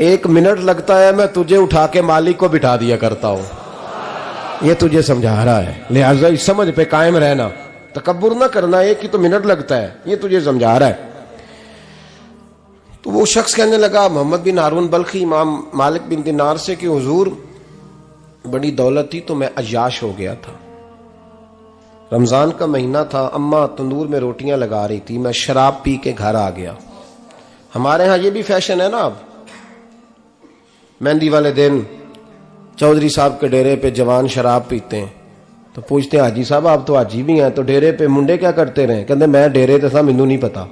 1 منٹ لگتا ہے میں تجھے اٹھا کے مالک کو بٹھا دیا کرتا ہوں. یہ تجھے سمجھا رہا ہے، لہٰذا اس سمجھ پہ قائم رہنا، تکبر نہ کرنا، 1 ہی تو منٹ لگتا ہے، یہ تجھے سمجھا رہا ہے. تو وہ شخص کہنے لگا محمد بن ہارون بلخی امام مالک بن دینار سے کہ حضور بڑی دولت تھی تو میں عیاش ہو گیا تھا. رمضان کا مہینہ تھا، اماں تندور میں روٹیاں لگا رہی تھی، میں شراب پی کے گھر آ گیا. ہمارے ہاں یہ بھی فیشن ہے نا، اب مہندی والے دن چودھری صاحب کے ڈیرے پہ جوان شراب پیتے ہیں تو پوچھتے ہیں حاجی صاحب آپ تو حاجی بھی ہیں تو ڈیرے پہ منڈے کیا کرتے رہے؟ کہتے میں ڈیرے تے سا مینوں نہیں پتا،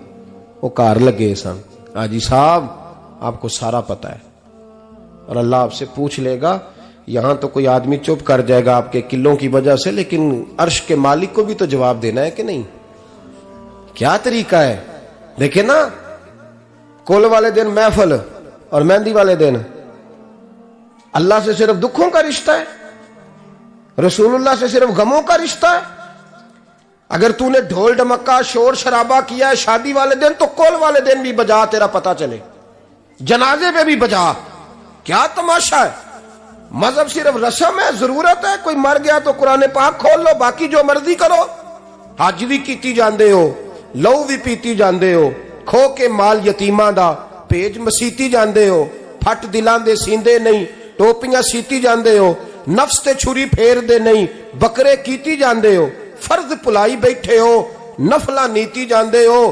وہ کار لگے سن. حاجی صاحب آپ کو سارا پتا ہے اور اللہ آپ سے پوچھ لے گا. یہاں تو کوئی آدمی چپ کر جائے گا آپ کے قلوں کی وجہ سے، لیکن عرش کے مالک کو بھی تو جواب دینا ہے کہ نہیں؟ کیا طریقہ ہے؟ دیکھیں نا کل والے دن محفل اور مہندی والے دن اللہ سے صرف دکھوں کا رشتہ ہے، رسول اللہ سے صرف غموں کا رشتہ ہے. اگر تو نے ڈھول ڈمکا شور شرابہ کیا ہے شادی والے دن تو کل والے دن بھی بجا، تیرا پتہ چلے، جنازے پہ بھی بجا. کیا تماشا ہے؟ مذہب صرف رسم ہے، ضرورت ہے. کوئی مر گیا تو قرآن پاک کھول لو، باقی جو مرضی کرو. حج بھی کیتی جاندے ہو، لہو بھی پیتی جاندے ہو، کھو کے مال یتیماں دا پیج مسیتی جاندے ہو، پھٹ دلاں دے سیندے نہیں، ٹوپیاں سیتی جاندے ہو، نفس تے چھری پھیر دے نہیں، بکرے کیتی جاندے ہو، فرض پلائی بیٹھے ہو، نفلہ نیتی جاندے ہو.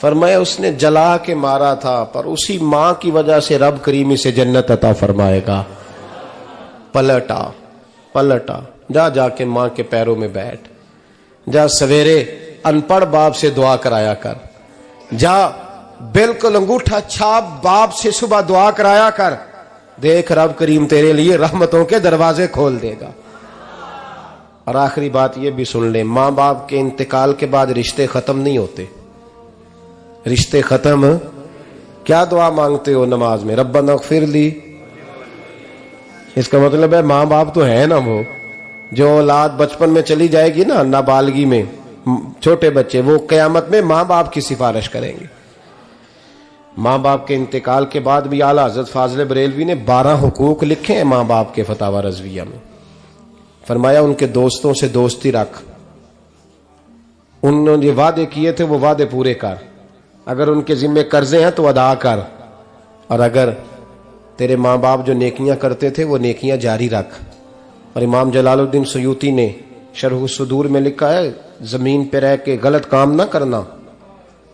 فرمایا اس نے جلا کے مارا تھا، پر اسی ماں کی وجہ سے رب کریم اسے جنت عطا فرمائے گا۔ پلٹا جا کے ماں کے پیروں میں بیٹھ، جا سویرے ان پڑھ باپ سے دعا کرایا کر، جا بالکل انگوٹھا چھاپ باپ سے صبح دعا کرایا کر، دیکھ رب کریم تیرے لیے رحمتوں کے دروازے کھول دے گا۔ اور آخری بات یہ بھی سن لیں، ماں باپ کے انتقال کے بعد رشتے ختم نہیں ہوتے۔ رشتے ختم، کیا دعا مانگتے ہو نماز میں؟ ربنا اغفر لی۔ اس کا مطلب ہے ماں باپ تو ہے نا، وہ جو اولاد بچپن میں چلی جائے گی نا، نابالغی میں، چھوٹے بچے، وہ قیامت میں ماں باپ کی سفارش کریں گے۔ ماں باپ کے انتقال کے بعد بھی اعلیٰ حضرت فاضل بریلوی نے 12 حقوق لکھے ہیں ماں باپ کے فتاوی رضویہ میں۔ فرمایا ان کے دوستوں سے دوستی رکھ، انہوں نے جو وعدے کیے تھے وہ وعدے پورے کر، اگر ان کے ذمہ قرضے ہیں تو ادا کر، اور اگر تیرے ماں باپ جو نیکیاں کرتے تھے وہ نیکیاں جاری رکھ۔ اور امام جلال الدین سیوطی نے شرح الصدور میں لکھا ہے، زمین پہ رہ کے غلط کام نہ کرنا،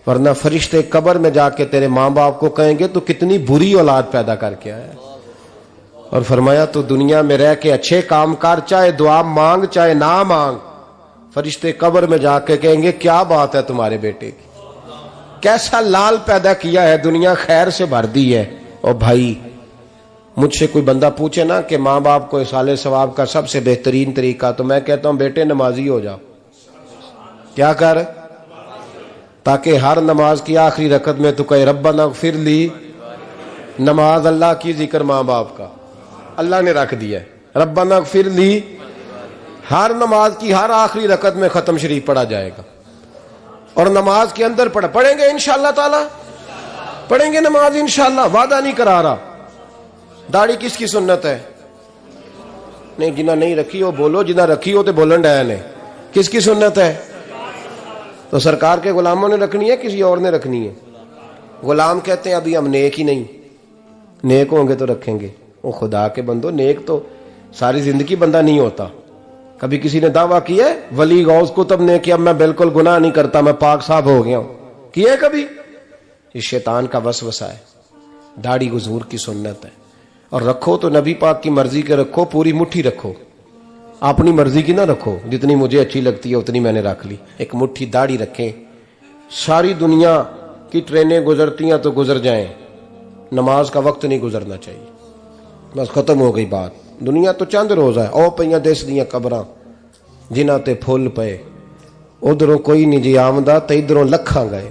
ورنہ فرشتے قبر میں جا کے تیرے ماں باپ کو کہیں گے تو کتنی بری اولاد پیدا کر کے آیا ہے۔ اور فرمایا تو دنیا میں رہ کے اچھے کام کر، چاہے دعا مانگ چاہے نہ مانگ، فرشتے قبر میں جا کے کہیں گے کیا بات ہے تمہارے بیٹے کی، کیسا لال پیدا کیا ہے، دنیا خیر سے بھر دی ہے۔ اور بھائی مجھ سے کوئی بندہ پوچھے نا کہ ماں باپ کو اصالہ ثواب کا سب سے بہترین طریقہ، تو میں کہتا ہوں بیٹے نمازی ہو جاؤ۔ کیا کر؟ تاکہ ہر نماز کی آخری رکعت میں تو کہے ربنا اغفر لی۔ نماز اللہ کی، ذکر ماں باپ کا، اللہ نے رکھ دیا ہے ربنا اغفر لی، ہر نماز کی ہر آخری رکعت میں ختم شریف پڑھا جائے گا۔ اور نماز کے اندر پڑھیں گے انشاءاللہ تعالی، پڑھیں گے نماز انشاءاللہ، وعدہ نہیں کرا رہا۔ داڑھی کس کی سنت ہے؟ نہیں، جنہ نہیں رکھی ہو بولو، جنہ رکھی ہو تو بولن ڈایا نے۔ کس کی سنت ہے؟ تو سرکار کے غلاموں نے رکھنی ہے، کسی اور نے رکھنی ہے؟ غلام کہتے ہیں ابھی ہم نیک ہی نہیں، نیک ہوں گے تو رکھیں گے۔ وہ خدا کے بندو، نیک تو ساری زندگی بندہ نہیں ہوتا۔ کبھی کسی نے دعویٰ کیا ہے ولی غوث کتب نے کہ اب میں بالکل گناہ نہیں کرتا، میں پاک صاف ہو گیا ہوں؟ کیا ہے کبھی؟ یہ شیطان کا وسوسہ ہے۔ داڑھی حضور کی سنت ہے، اور رکھو تو نبی پاک کی مرضی کے رکھو، پوری مٹھی رکھو، اپنی مرضی کی نہ رکھو، جتنی مجھے اچھی لگتی ہے اتنی میں نے رکھ لی۔ ایک مٹھی داڑھی رکھیں، ساری دنیا کی ٹرینیں گزرتی ہیں تو گزر جائیں، نماز کا وقت نہیں گزرنا چاہیے، بس ختم ہو گئی بات۔ دنیا تو چند روز ہے، او پئیاں دس دیاں قبراں جنہاں تے پھول پئے، ادھروں کوئی نہیں جی آمدہ تے ادھروں لکھاں گئے۔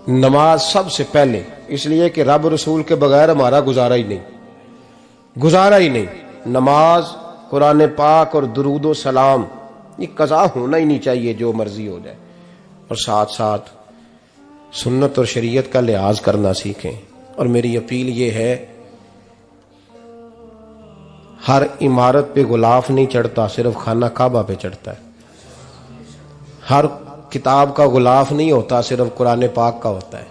نماز سب سے پہلے، اس لیے کہ رب رسول کے بغیر ہمارا گزارا ہی نہیں۔ نماز، قرآن پاک اور درود و سلام، یہ قضا ہونا ہی نہیں چاہیے، جو مرضی ہو جائے۔ اور ساتھ ساتھ سنت اور شریعت کا لحاظ کرنا سیکھیں۔ اور میری اپیل یہ ہے، ہر عمارت پہ غلاف نہیں چڑھتا، صرف خانہ کعبہ پہ چڑھتا ہے۔ ہر کتاب کا غلاف نہیں ہوتا، صرف قرآن پاک کا ہوتا ہے۔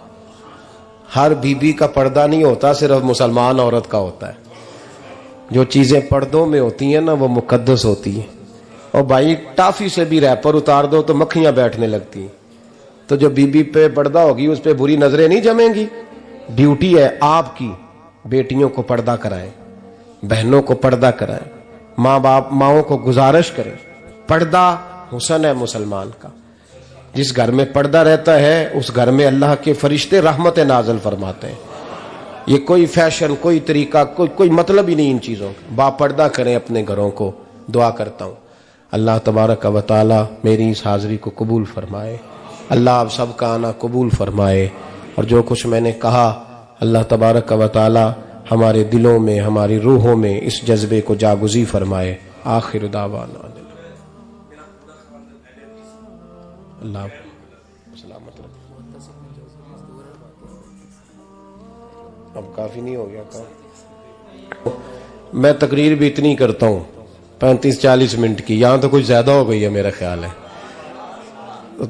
ہر بی بی کا پردہ نہیں ہوتا، صرف مسلمان عورت کا ہوتا ہے۔ جو چیزیں پردوں میں ہوتی ہیں نا وہ مقدس ہوتی ہیں۔ اور بھائی ٹافی سے بھی ریپر اتار دو تو مکھیاں بیٹھنے لگتی ہیں، تو جو بی بی پہ پردہ ہوگی اس پہ بری نظریں نہیں جمیں گی۔ ڈیوٹی ہے آپ کی، بیٹیوں کو پردہ کرائیں، بہنوں کو پردہ کرائیں، ماؤں کو گزارش کریں۔ پردہ حسن ہے مسلمان کا۔ جس گھر میں پردہ رہتا ہے اس گھر میں اللہ کے فرشتے رحمت نازل فرماتے ہیں۔ یہ کوئی فیشن، کوئی طریقہ، کوئی مطلب ہی نہیں ان چیزوں کا۔ با پردہ کریں اپنے گھروں کو۔ دعا کرتا ہوں اللہ تبارک و تعالی میری اس حاضری کو قبول فرمائے، اللہ آپ سب کا آنا قبول فرمائے، اور جو کچھ میں نے کہا اللہ تبارک و تعالی ہمارے دلوں میں، ہماری روحوں میں اس جذبے کو جاگزی فرمائے۔ آخر دعوانا اللہ سلامت رکھے۔ اب کافی نہیں ہو گیا کام؟ میں تقریر بھی اتنی کرتا ہوں 35-40 منٹ کی، یہاں تو کچھ زیادہ ہو گئی ہے میرا خیال ہے۔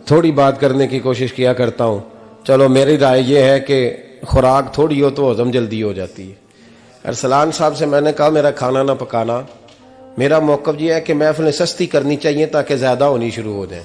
تھوڑی بات کرنے کی کوشش کیا کرتا ہوں۔ چلو میری رائے یہ ہے کہ خوراک تھوڑی ہو تو ہضم جلدی ہو جاتی ہے۔ ارسلان صاحب سے میں نے کہا میرا کھانا نہ پکانا، میرا موقف یہ ہے کہ محفلیں سستی کرنی چاہیے تاکہ زیادہ ہونی شروع ہو جائیں۔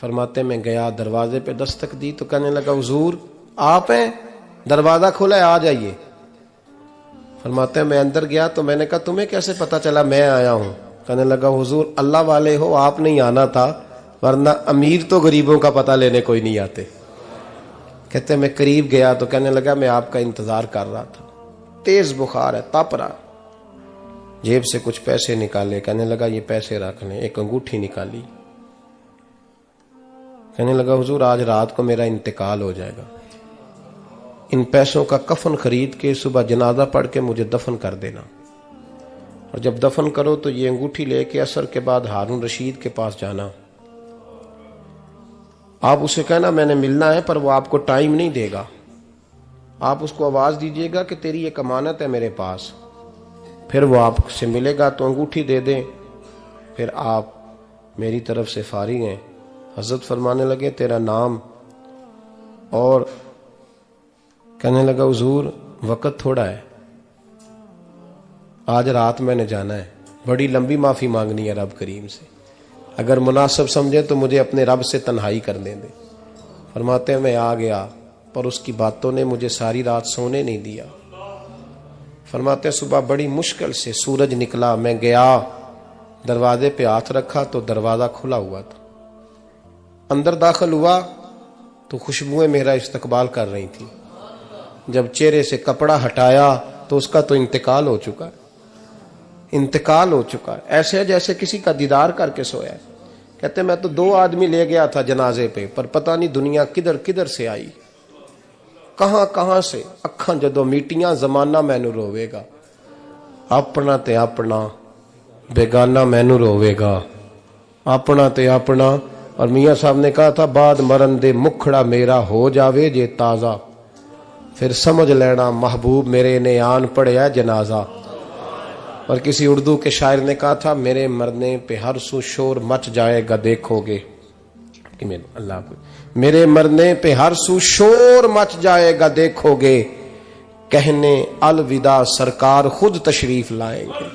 فرماتے میں گیا, دروازے پہ دستک دی تو کہنے لگا حضور آپ ہیں, دروازہ کھلا ہے, آ جائیے. فرماتے ہیں میں اندر گیا تو میں نے کہا تمہیں کیسے پتا چلا میں آیا ہوں؟ کہنے لگا حضور اللہ والے ہو, آپ نہیں آنا تھا, ورنہ امیر تو غریبوں کا پتہ لینے کوئی نہیں آتے. کہتے میں قریب گیا تو کہنے لگا میں آپ کا انتظار کر رہا تھا, تیز بخار ہے, تپ رہا. جیب سے کچھ پیسے نکالے, کہنے لگا یہ پیسے رکھ لیں. ایک انگوٹھی نکالی, کہنے لگا حضور آج رات کو میرا انتقال ہو جائے گا, ان پیسوں کا کفن خرید کے صبح جنازہ پڑھ کے مجھے دفن کر دینا, اور جب دفن کرو تو یہ انگوٹھی لے کے عصر کے بعد ہارون رشید کے پاس جانا. آپ اسے کہنا میں نے ملنا ہے, پر وہ آپ کو ٹائم نہیں دے گا. آپ اس کو آواز دیجئے گا کہ تیری ایک امانت ہے میرے پاس, پھر وہ آپ سے ملے گا تو انگوٹھی دے دیں, پھر آپ میری طرف سے فارغ ہیں. حضرت فرمانے لگے تیرا نام, اور کہنے لگا حضور وقت تھوڑا ہے, آج رات میں نے جانا ہے, بڑی لمبی معافی مانگنی ہے رب کریم سے, اگر مناسب سمجھے تو مجھے اپنے رب سے تنہائی کرنے دے. فرماتے ہیں میں آ گیا, پر اس کی باتوں نے مجھے ساری رات سونے نہیں دیا. فرماتے ہیں صبح بڑی مشکل سے سورج نکلا, میں گیا دروازے پہ ہاتھ رکھا تو دروازہ کھلا ہوا تھا. اندر داخل ہوا تو خوشبوئیں میرا استقبال کر رہی تھی. جب چہرے سے کپڑا ہٹایا تو اس کا تو انتقال ہو چکا ہے, انتقال ہو چکا ہے, ایسے جیسے کسی کا دیدار کر کے سویا ہے. کہتے میں تو 2 آدمی لے گیا تھا جنازے پہ, پر پتہ نہیں دنیا کدھر کدھر سے آئی, کہاں کہاں سے. اکھاں جدو میٹیاں زمانہ مینو روے گا, اپنا تے اپنا بیگانہ مینو روے گا, اپنا تے اپنا. اور میاں صاحب نے کہا تھا بعد مرن دے مکھڑا میرا ہو جاوے جے تازہ, پھر سمجھ لینا محبوب میرے نے آن پڑیا جنازہ. اور کسی اردو کے شاعر نے کہا تھا میرے مرنے پہ ہر سو شور مچ جائے گا دیکھو گے, اللہ کو میرے مرنے پہ ہر سو شور مچ جائے گا دیکھو گے, کہنے الوداع سرکار خود تشریف لائیں گے.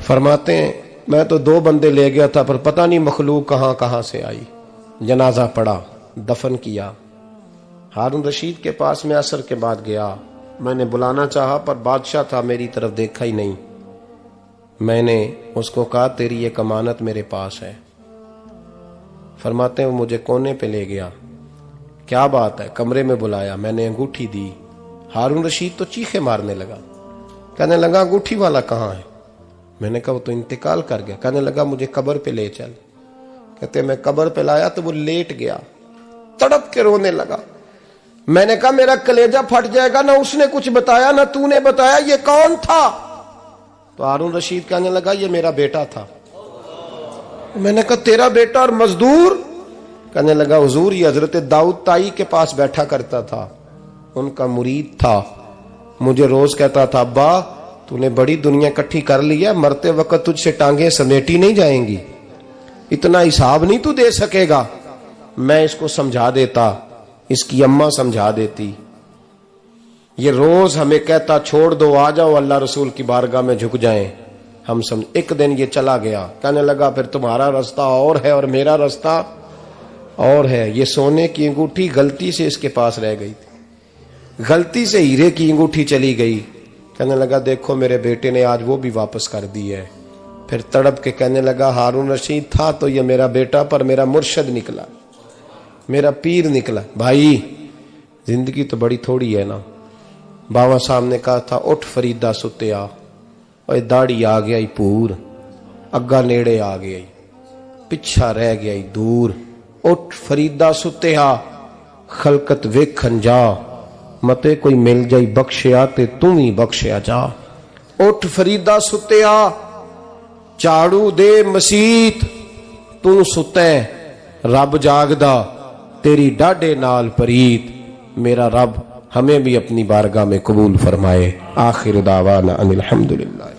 فرماتے ہیں میں تو 2 بندے لے گیا تھا, پر پتہ نہیں مخلوق کہاں کہاں سے آئی. جنازہ پڑا, دفن کیا. ہارون رشید کے پاس میں عصر کے بعد گیا, میں نے بلانا چاہا پر بادشاہ تھا, میری طرف دیکھا ہی نہیں. میں نے اس کو کہا تیری ایک امانت میرے پاس ہے. فرماتے ہیں وہ مجھے کونے پہ لے گیا, کیا بات ہے, کمرے میں بلایا, میں نے انگوٹھی دی. ہارون رشید تو چیخے مارنے لگا, کہنے لگا انگوٹھی والا کہاں ہے؟ میں نے کہا وہ تو انتقال کر گیا. کہنے لگا مجھے قبر پہ لے چل. کہتے میں قبر پہ لایا تو وہ لیٹ گیا, تڑپ کے رونے لگا. میں نے کہا میرا کلیجہ پھٹ جائے گا, نہ اس نے کچھ بتایا نہ تو نے بتایا, یہ کون تھا؟ تو ہارون رشید کہنے لگا یہ میرا بیٹا تھا. میں نے کہا تیرا بیٹا اور مزدور؟ کہنے لگا حضور یہ حضرت داؤد تائی کے پاس بیٹھا کرتا تھا, ان کا مرید تھا, مجھے روز کہتا تھا ابا تو نے بڑی دنیا کٹھی کر لی ہے, مرتے وقت تجھ سے ٹانگیں سمیٹی نہیں جائیں گی, اتنا حساب نہیں تو دے سکے گا. میں اس کو سمجھا دیتا, اس کی اماں سمجھا دیتی. یہ روز ہمیں کہتا چھوڑ دو آ جاؤ اللہ رسول کی بارگاہ میں جھک جائیں. ہم سمجھ. ایک دن یہ چلا گیا, کہنے لگا پھر تمہارا راستہ اور ہے اور میرا راستہ اور ہے. یہ سونے کی انگوٹھی غلطی سے اس کے پاس رہ گئی تھی, غلطی سے ہیرے کی انگوٹھی چلی گئی. کہنے لگا دیکھو میرے بیٹے نے آج وہ بھی واپس کر دی ہے. پھر تڑپ کے کہنے لگا ہارون رشید تھا تو یہ میرا بیٹا, پر میرا مرشد نکلا, میرا پیر نکلا. بھائی زندگی تو بڑی تھوڑی ہے نا. باوا صاحب نے کہا تھا اٹھ فریدہ ستیا, اور داڑھی آ گیا ہی پور, اگا نیڑے آ گیا ہی, پچھا رہ گیا ہی دور. اٹھ فریدہ ستیا خلقت ویکھن جا, متے کوئی مل جائی بخشیا تے تم ہی بخشیا جا. اٹھ فریدہ ستیا چاڑو دے مسیت, تو ستے رب جاگدا تیری ڈاڈے نال پریت. میرا رب ہمیں بھی اپنی بارگاہ میں قبول فرمائے. آخر دعوانا ان الحمدللہ.